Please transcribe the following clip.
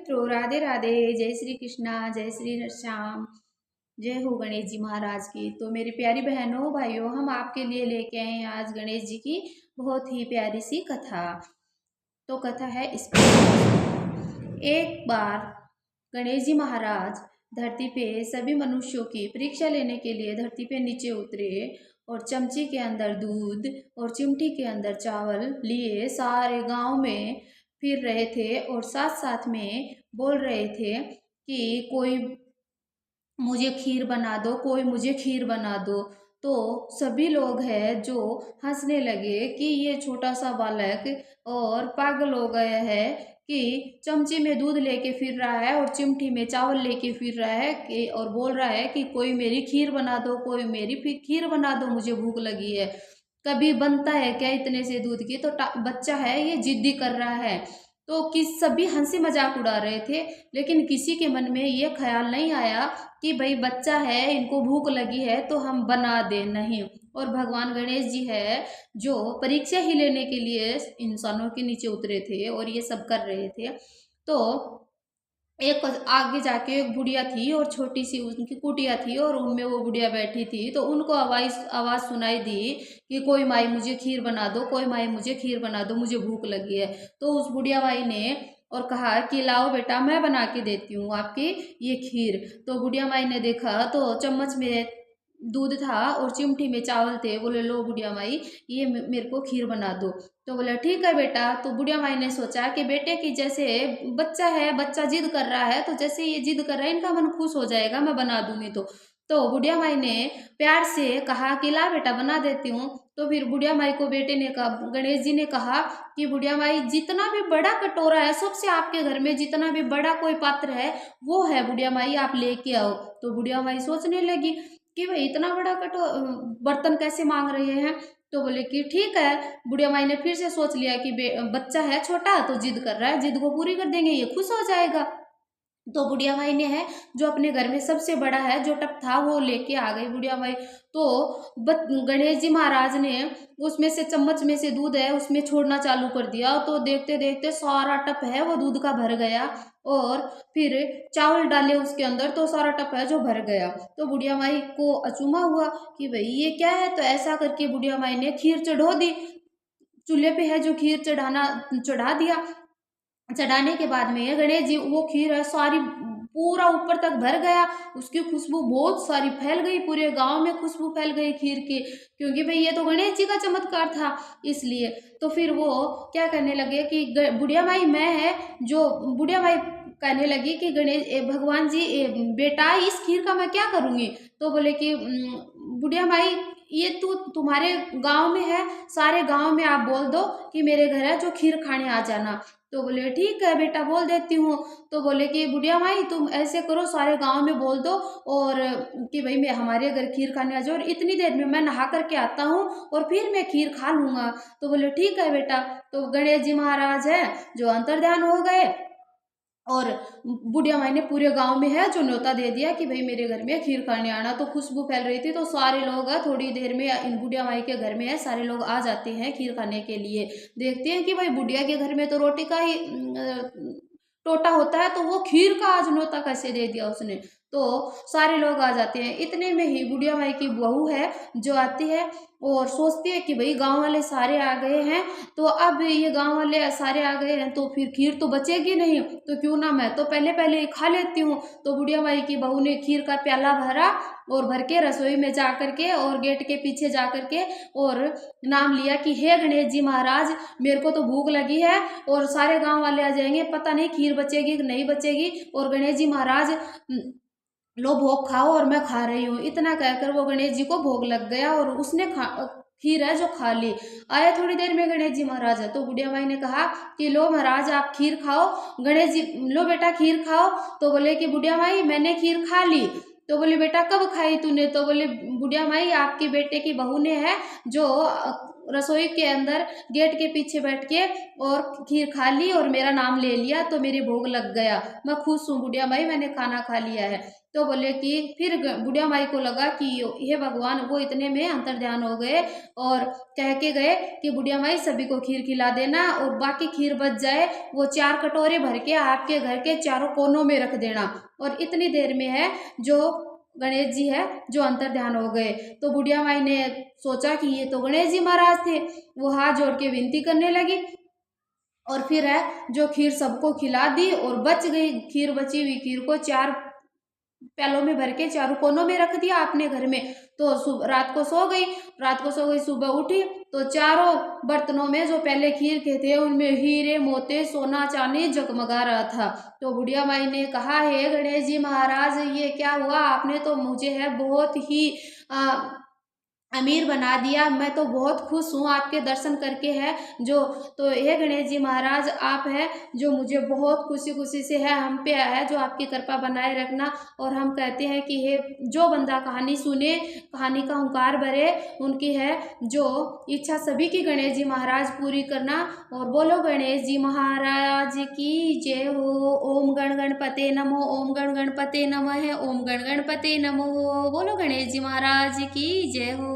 मित्रों, राधे राधे। जय श्री कृष्णा, जय श्री श्याम। जय हो गणेश जी महाराज की। तो मेरी प्यारी बहनों भाइयों, हम आपके लिए लेके आए हैं आज गणेश जी की बहुत ही प्यारी सी कथा। तो कथा है इस प्रकार। एक बार गणेश जी महाराज धरती पे सभी मनुष्यों की परीक्षा लेने के लिए धरती पे नीचे उतरे और चमची के अंदर दूध और चिमटी के अंदर चावल लिए सारे गांव में फिर रहे थे और साथ साथ में बोल रहे थे कि कोई मुझे खीर बना दो, कोई मुझे खीर बना दो। तो सभी लोग हैं जो हंसने लगे कि ये छोटा सा बालक और पागल हो गया है कि चमचे में दूध लेके फिर रहा है और चिमटी में चावल लेके फिर रहा है कि और बोल रहा है कि कोई मेरी खीर बना दो, कोई मेरी खीर बना दो, मुझे भूख लगी है। कभी बनता है क्या इतने से दूध की? तो बच्चा है ये जिद्दी कर रहा है। तो किस सभी हंसी मजाक उड़ा रहे थे, लेकिन किसी के मन में ये ख्याल नहीं आया कि भाई बच्चा है, इनको भूख लगी है तो हम बना दे। नहीं। और भगवान गणेश जी है जो परीक्षा ही लेने के लिए इंसानों के नीचे उतरे थे और ये सब कर रहे थे। तो एक आगे जाके एक बुढ़िया थी और छोटी सी उनकी कुटिया थी और उनमें वो बुढ़िया बैठी थी। तो उनको आवाज आवाज सुनाई दी कि कोई माई मुझे खीर बना दो, कोई माई मुझे खीर बना दो, मुझे भूख लगी है। तो उस बुढ़िया माई ने और कहा कि लाओ बेटा, मैं बना के देती हूँ आपकी ये खीर। तो बुढ़िया माई ने देखा तो चम्मच में दूध था और चिमटी में चावल थे। बोले लो बुढ़िया माई, ये मेरे को खीर बना दो। तो बोले ठीक है बेटा। तो बुढ़िया माई ने सोचा कि बेटे की जैसे बच्चा है, बच्चा जिद कर रहा है, तो जैसे ये जिद कर रहा है इनका मन खुश हो जाएगा, मैं बना दूंगी। तो बुढ़िया माई ने प्यार से कहा कि ला बेटा बना देती हूँ। तो फिर बुढ़िया माई को बेटे ने कहा, गणेश जी ने कहा कि बुढ़िया माई जितना भी बड़ा कटोरा है, सबसे आपके घर में जितना भी बड़ा कोई पात्र है वो है बुढ़िया माई, आप लेके आओ। तो बुढ़िया माई सोचने लगी कि भाई इतना बड़ा बर्तन कैसे मांग रहे हैं। तो बोले कि ठीक है। बुढ़िया माई ने फिर से सोच लिया कि बच्चा है छोटा तो जिद कर रहा है, जिद को पूरी कर देंगे, ये खुश हो जाएगा। तो बुढ़िया माई ने है जो अपने घर में सबसे बड़ा है जो टप था वो लेके आ गई बुढ़िया माई। तो गणेश जी महाराज ने उसमें से चम्मच में से दूध है उसमें छोड़ना चालू कर दिया। तो देखते देखते सारा टप है वो दूध का भर गया और फिर चावल डाले उसके अंदर तो सारा टप है जो भर गया। तो बुढ़िया माई को अचूमा हुआ कि भाई ये क्या है। तो ऐसा करके बुढ़िया माई ने खीर चढ़ो दी, चूल्हे पे है जो खीर चढ़ा दिया। चढ़ाने के बाद में गणेश जी वो खीर है सारी पूरा ऊपर तक भर गया। उसकी खुशबू बहुत सारी फैल गई, पूरे गांव में खुशबू फैल गई खीर की, क्योंकि भाई ये तो गणेश जी का चमत्कार था इसलिए। तो फिर वो क्या करने लगे कि बुढ़िया माई मैं है जो बुढ़िया माई कहने लगी कि भगवान जी बेटा इस खीर का मैं क्या करूँगी। तो बोले कि बुढ़िया माई ये तुम्हारे गांव में है, सारे गांव में आप बोल दो कि मेरे घर है जो खीर खाने आ जाना। तो बोले ठीक है बेटा बोल देती हूँ। तो बोले कि बुढ़िया माई तुम ऐसे करो, सारे गांव में बोल दो और कि भाई मैं हमारे घर खीर खाने आ जाओ और इतनी देर में मैं नहा करके आता हूँ और फिर मैं खीर खा लूंगा। तो बोले ठीक है बेटा। तो गणेश जी महाराज है जो अंतर्ध्यान हो गए और बुढ़िया माई ने पूरे गांव में है जो न्योता दे दिया कि भाई मेरे घर में खीर खाने आना। तो खुशबू फैल रही थी तो सारे लोग थोड़ी देर में इन बुढ़िया माई के घर में है सारे लोग आ जाते हैं खीर खाने के लिए। देखते हैं कि भाई बुढ़िया के घर में तो रोटी का ही टोटा होता है, तो वो खीर का आज न्योता कैसे दे दिया उसने। तो सारे लोग आ जाते हैं। इतने में ही बुढ़िया माई की बहू है जो आती है और सोचती है कि भाई गांव वाले सारे आ गए हैं, तो अब ये गांव वाले सारे आ गए हैं तो फिर खीर तो बचेगी नहीं, तो क्यों ना मैं तो पहले पहले ही खा लेती हूँ। तो बुढ़िया माई की बहू ने खीर का प्याला भरा और भर के रसोई में जा करके और गेट के पीछे जा करके और नाम लिया कि हे गणेश जी महाराज मेरे को तो भूख लगी है और सारे गांव वाले आ जाएंगे, पता नहीं खीर बचेगी कि नहीं बचेगी। और गणेश जी महाराज लो भोग खाओ और मैं खा रही हूँ। इतना कहकर वो गणेश जी को भोग लग गया और उसने खीर है जो खा ली। आए थोड़ी देर में गणेश जी महाराज है। तो बुढ़िया माई ने कहा कि लो महाराज आप खीर खाओ। गणेश जी लो बेटा खीर खाओ। तो बोले कि बुढ़िया माई मैंने खीर खा ली। तो बोले बेटा कब खाई तूने। तो बोले बुढ़िया माई आपके बेटे की बहू ने है जो रसोई के अंदर गेट के पीछे बैठ के और खीर खा ली और मेरा नाम ले लिया, तो मेरे भोग लग गया, मैं खुश हूँ बुढ़िया माई, मैंने खाना खा लिया है। तो बोले कि फिर बुढ़िया माई को लगा कि हे भगवान, वो इतने में अंतर्ध्यान हो गए और कह के गए कि बुढ़िया माई सभी को खीर खिला देना और बाकी खीर बच जाए वो 4 कटोरे भर के आपके घर के चारों कोनों में रख देना। और इतनी देर में है जो गणेश जी है जो अंतर्ध्यान हो गए। तो बुढ़िया माई ने सोचा कि ये तो गणेश जी महाराज थे, वो हाथ जोड़ के विनती करने लगी और फिर है जो खीर सबको खिला दी और बच गई खीर, बची हुई खीर को 4 प्यालों में भर के चारों कोनों में रख दिया अपने घर में। तो रात को सो गई, सुबह उठी तो चारों बर्तनों में जो पहले खीर के थे उनमें हीरे मोती सोना चांदी जगमगा रहा था। तो बुढ़िया माई ने कहा, हे गणेश जी महाराज, ये क्या हुआ, आपने तो मुझे है बहुत ही अमीर बना दिया, मैं तो बहुत खुश हूँ आपके दर्शन करके है जो। तो हे गणेश जी महाराज, आप है जो मुझे बहुत खुशी खुशी से है हम पे है जो आपकी कृपा बनाए रखना। और हम कहते हैं कि हे जो बंदा कहानी सुने, कहानी का हुंकार भरे, उनकी है जो इच्छा सभी की गणेश जी महाराज पूरी करना। और बोलो गणेश जी महाराज की जय हो। ओम गण गणपते नमो, ओम गण गणपते नमः, ओम गण गणपते नमो। बोलो गणेश जी महाराज की जय हो।